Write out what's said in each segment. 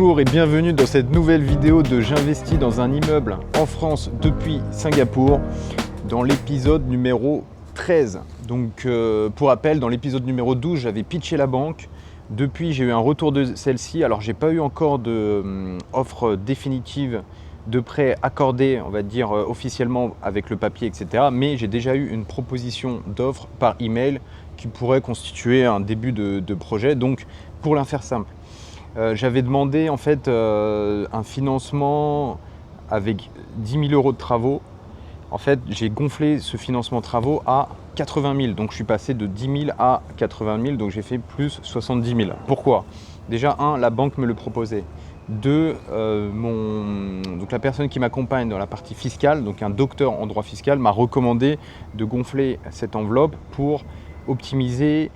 Bonjour et bienvenue dans cette nouvelle vidéo de J'investis dans un immeuble en France depuis Singapour, dans l'épisode numéro 13. Donc pour rappel, dans l'épisode numéro 12, j'avais pitché la banque. Depuis, j'ai eu un retour de celle-ci. Alors, j'ai pas eu encore d'offre définitive de prêt accordé, on va dire officiellement avec le papier, etc. Mais j'ai déjà eu une proposition d'offre par email qui pourrait constituer un début de projet. Donc, pour la faire simple, j'avais demandé en fait un financement avec 10 000 € de travaux. En fait, j'ai gonflé ce financement travaux à 80 000. Donc, je suis passé de 10 000 à 80 000. Donc, j'ai fait plus 70 000. Pourquoi ? Déjà, la banque me le proposait. Deux, donc la personne qui m'accompagne dans la partie fiscale, donc un docteur en droit fiscal, m'a recommandé de gonfler cette enveloppe pour optimiser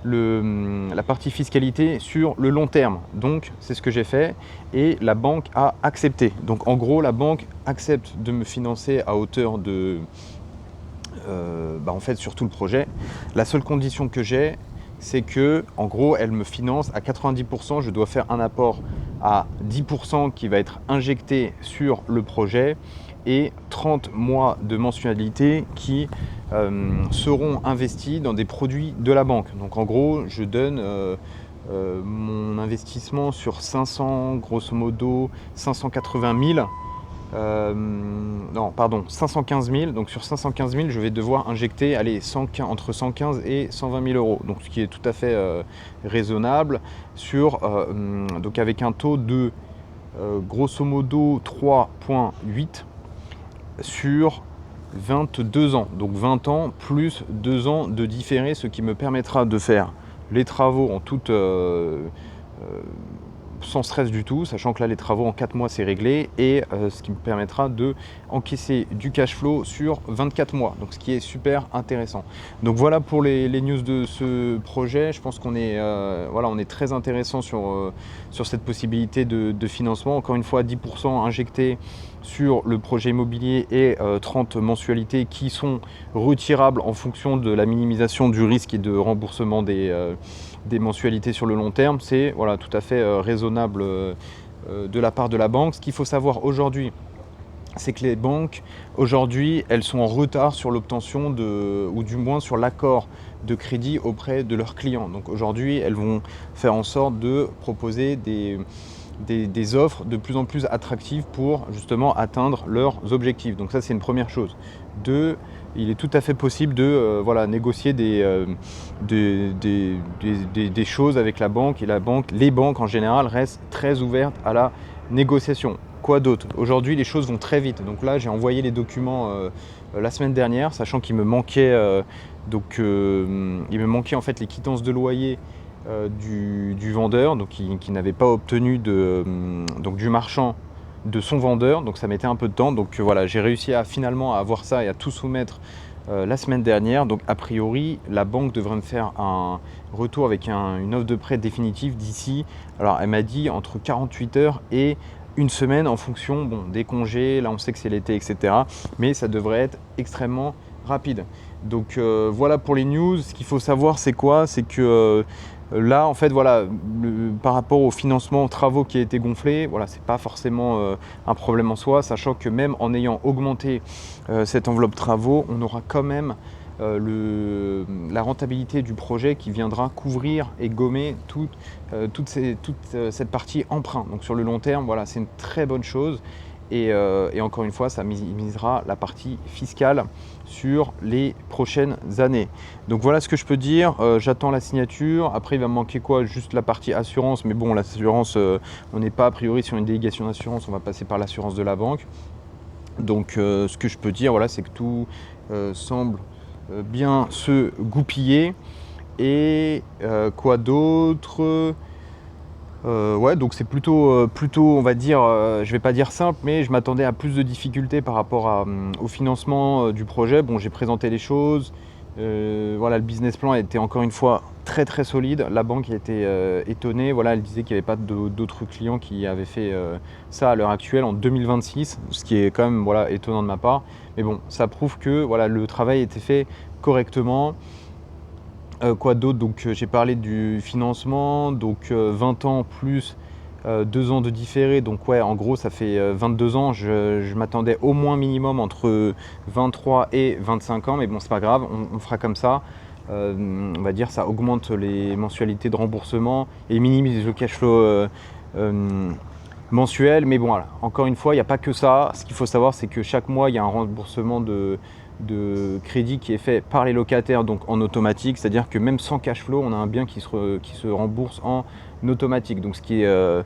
la partie fiscalité sur le long terme. Donc c'est ce que j'ai fait et la banque a accepté. Donc en gros, la banque accepte de me financer à hauteur de en fait sur tout le projet. La seule condition que j'ai, c'est que en gros elle me finance à 90%. Je dois faire un apport à 10% qui va être injecté sur le projet et 30 mois de mensualité qui seront investis dans des produits de la banque. Donc en gros, je donne mon investissement sur 500, grosso modo 580 000. 515 000. Donc sur 515 000, je vais devoir injecter entre 115 et 120 000 €. Donc ce qui est tout à fait raisonnable donc avec un taux de grosso modo 3,8 sur 22 ans. Donc 20 ans plus 2 ans de différé, ce qui me permettra de faire les travaux en toute sans stress du tout, sachant que là les travaux en 4 mois c'est réglé et ce qui me permettra de encaisser du cash flow sur 24 mois, donc ce qui est super intéressant. Donc voilà pour les news de ce projet. Je pense qu'on est, on est très intéressant sur cette possibilité de financement. Encore une fois, 10% injectés sur le projet immobilier et 30 mensualités qui sont retirables en fonction de la minimisation du risque et de remboursement des mensualités sur le long terme. C'est tout à fait raisonnable de la part de la banque. Ce qu'il faut savoir aujourd'hui, c'est que les banques, aujourd'hui, elles sont en retard sur l'obtention ou du moins sur l'accord de crédit auprès de leurs clients. Donc aujourd'hui, elles vont faire en sorte de proposer des offres de plus en plus attractives pour justement atteindre leurs objectifs. Donc ça, c'est une première chose. Deux, il est tout à fait possible de négocier des choses avec la banque, et les banques en général restent très ouvertes à la négociation. Quoi d'autre ? Aujourd'hui, les choses vont très vite. Donc là, j'ai envoyé les documents la semaine dernière, sachant qu'il me manquait en fait les quittances de loyer du vendeur, donc qui n'avait pas obtenu du marchand de son vendeur, donc ça mettait un peu de temps. Donc j'ai réussi finalement à avoir ça et à tout soumettre la semaine dernière. Donc a priori, la banque devrait me faire un retour avec une offre de prêt définitive d'ici, alors elle m'a dit entre 48 heures et une semaine en fonction des congés. Là on sait que c'est l'été, etc. Mais ça devrait être extrêmement rapide. Donc voilà pour les news. Ce qu'il faut savoir, c'est quoi ? C'est que là, en fait, par rapport au financement travaux qui a été gonflé, c'est pas forcément un problème en soi, sachant que même en ayant augmenté cette enveloppe travaux, on aura quand même la rentabilité du projet qui viendra couvrir et gommer toute cette partie emprunt. Donc sur le long terme, c'est une très bonne chose. Et encore une fois, ça minimisera la partie fiscale sur les prochaines années. Donc voilà ce que je peux dire. J'attends la signature. Après, il va me manquer quoi ? Juste la partie assurance. Mais bon, l'assurance, on n'est pas a priori sur une délégation d'assurance. On va passer par l'assurance de la banque. Donc ce que je peux dire, c'est que tout semble bien se goupiller. Et quoi d'autre ? Donc c'est plutôt, on va dire, je vais pas dire simple, mais je m'attendais à plus de difficultés par rapport au financement du projet. Bon, j'ai présenté les choses, le business plan a été encore une fois très très solide. La banque a été étonnée, elle disait qu'il n'y avait pas d'autres clients qui avaient fait ça à l'heure actuelle en 2026, ce qui est quand même étonnant de ma part. Mais bon, ça prouve que le travail a été fait correctement. Quoi d'autre ? Donc j'ai parlé du financement, donc 20 ans plus 2 ans de différé, donc ouais, en gros ça fait 22 ans. Je m'attendais au moins minimum entre 23 et 25 ans, mais bon c'est pas grave, on fera comme ça. On va dire ça augmente les mensualités de remboursement et minimise le cash flow mensuel. Mais bon voilà, encore une fois, il n'y a pas que ça. Ce qu'il faut savoir, c'est que chaque mois il y a un remboursement de crédit qui est fait par les locataires, donc en automatique, c'est-à-dire que même sans cash flow, on a un bien qui se rembourse en automatique, donc ce qui est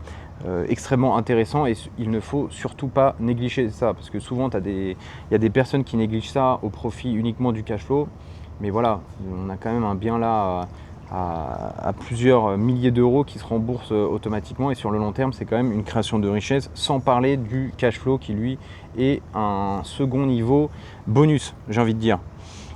extrêmement intéressant, et il ne faut surtout pas négliger ça, parce que souvent il y a des personnes qui négligent ça au profit uniquement du cash flow, mais voilà, on a quand même un bien là à plusieurs milliers d'euros qui se remboursent automatiquement, et sur le long terme c'est quand même une création de richesse, sans parler du cash flow qui lui est un second niveau bonus, j'ai envie de dire.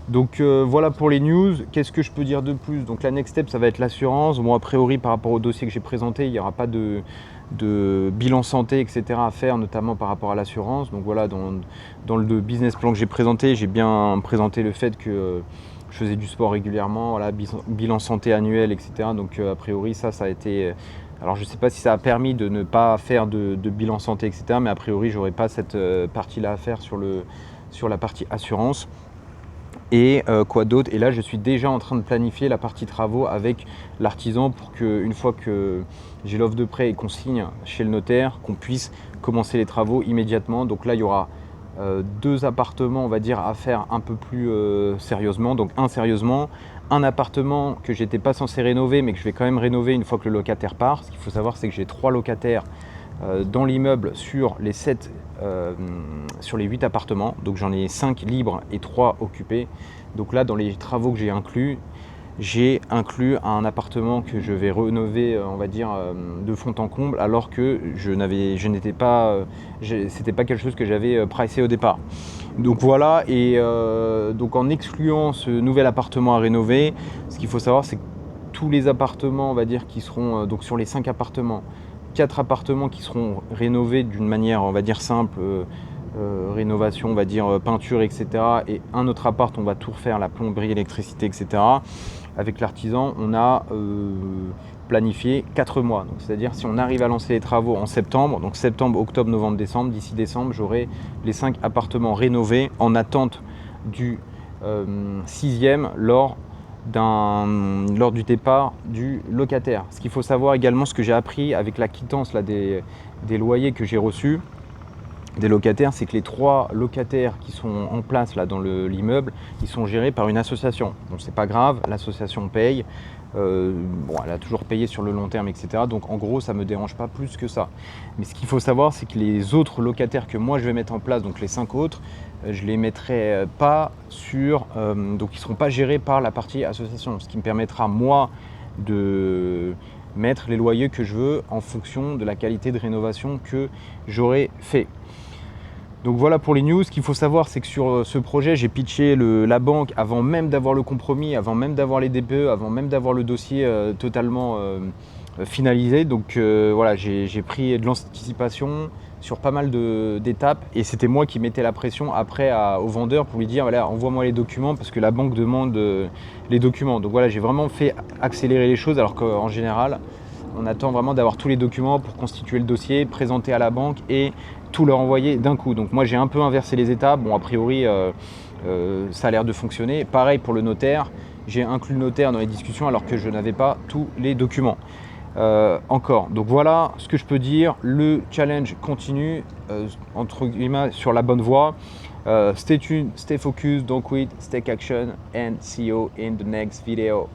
Donc voilà pour les news. Qu'est-ce que je peux dire de plus? Donc la next step, ça va être l'assurance. Bon, a priori par rapport au dossier que j'ai présenté, il n'y aura pas de bilan santé, etc. à faire, notamment par rapport à l'assurance. Donc voilà, dans le business plan que j'ai présenté, j'ai bien présenté le fait que je faisais du sport régulièrement, voilà, bilan santé annuel, etc. Donc a priori ça a été... Alors je ne sais pas si ça a permis de ne pas faire de bilan santé, etc. Mais a priori, j'aurais pas cette partie-là à faire sur la partie assurance. Et quoi d'autre? Et là, je suis déjà en train de planifier la partie travaux avec l'artisan pour qu'une fois que j'ai l'offre de prêt et qu'on signe chez le notaire, qu'on puisse commencer les travaux immédiatement. Donc là, il y aura 2 appartements, on va dire, à faire un peu plus sérieusement. Donc sérieusement, un appartement que j'étais pas censé rénover, mais que je vais quand même rénover une fois que le locataire part. Ce qu'il faut savoir, c'est que j'ai 3 locataires dans l'immeuble sur les 8 appartements. Donc j'en ai 5 libres et 3 occupés. Donc là, dans les travaux que j'ai inclus un appartement que je vais rénover, on va dire, de fond en comble, alors que c'était pas quelque chose que j'avais pricé au départ. Donc voilà, et donc en excluant ce nouvel appartement à rénover, ce qu'il faut savoir, c'est que tous les appartements, on va dire, qui seront donc sur les 5 appartements, 4 appartements qui seront rénovés d'une manière, on va dire, simple, rénovation, on va dire, peinture, etc. Et un autre appart, on va tout refaire, la plomberie, l'électricité, etc. Avec l'artisan, on a planifié 4 mois. Donc, c'est-à-dire, si on arrive à lancer les travaux en septembre, donc septembre, octobre, novembre, décembre, d'ici décembre, j'aurai les 5 appartements rénovés en attente du 6e lors du départ du locataire. Ce qu'il faut savoir également, ce que j'ai appris avec la quittance là, des loyers que j'ai reçus des locataires, c'est que les 3 locataires qui sont en place là dans l'immeuble, ils sont gérés par une association. Donc c'est pas grave, l'association paye. Elle a toujours payé sur le long terme, etc. Donc en gros, ça me dérange pas plus que ça. Mais ce qu'il faut savoir, c'est que les autres locataires que moi je vais mettre en place, donc les 5 autres, je les mettrai pas donc ils seront pas gérés par la partie association, ce qui me permettra moi de mettre les loyers que je veux en fonction de la qualité de rénovation que j'aurai fait. Donc voilà pour les news. Ce qu'il faut savoir, c'est que sur ce projet, j'ai pitché la banque avant même d'avoir le compromis, avant même d'avoir les DPE, avant même d'avoir le dossier totalement finalisé. Donc voilà, j'ai pris de l'anticipation sur pas mal d'étapes, et c'était moi qui mettais la pression après au vendeur pour lui dire voilà, envoie-moi les documents parce que la banque demande les documents. Donc voilà, j'ai vraiment fait accélérer les choses, alors qu'en général, on attend vraiment d'avoir tous les documents pour constituer le dossier, présenter à la banque et tout leur envoyer d'un coup. Donc moi j'ai un peu inversé les étapes. Bon, a priori ça a l'air de fonctionner. Pareil pour le notaire, j'ai inclus le notaire dans les discussions alors que je n'avais pas tous les documents encore. Donc voilà ce que je peux dire. Le challenge continue, entre guillemets, sur la bonne voie. Stay tuned, stay focused, don't quit, take action, and see you in the next video.